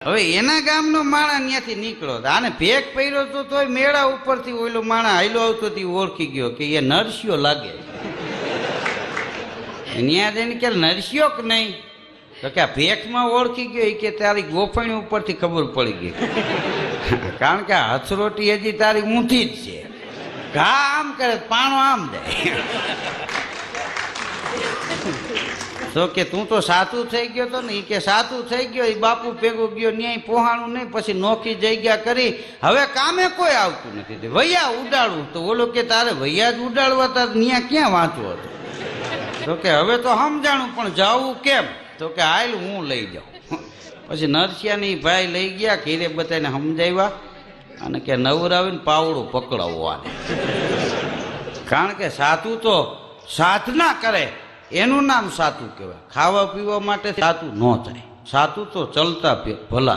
હવે એના ગામનો માણા ત્યાંથી નીકળ્યો આને ભેગ પહેર્યો તો તોય મેળા ઉપરથી ઓલો માણા હાઈલો આવતો ઓળખી ગયો કે એ નરસિયો લાગે. ત્યાં જઈને કે નરસિયો કે નહીં તો કે આ ભેખમાં ઓળખી ગયો કે તારી ગોફણી ઉપરથી ખબર પડી ગઈ. કારણ કે આ હથરોટી હજી તારી ઊંધી જ છે. ઘા આમ કરે પાણો આમ જાય. તો કે તું તો સાચું થઈ ગયો તો ને એ કે સાચું થઈ ગયો. એ બાપુ ભેગું ગયો ન્યાય પોહાણું નહીં. પછી નોખી જગ્યા કરી હવે કામે કોઈ આવતું નથી. વૈયા ઉડાડવું તો ઓલો કે તારે વૈયા જ ઉડાડવા તાર ન્યા ક્યાં વાંચવું હતું. તો કે હવે તો સમજાણું પણ જાવું કેમ તો કે હાલ હું લઈ જાઉં. પછી નરસિયાની ભાઈ લઈ ગયા ઘેરે બધાને સમજાવ્યા અને કે નવરાવીને પાવડું પકડાવવાને. કારણ કે સાચું તો સાધના કરે એનું નામ સાચું કહેવાય. ખાવા પીવા માટે સાચું ન થાય. સાચું તો ચલતા ભલા.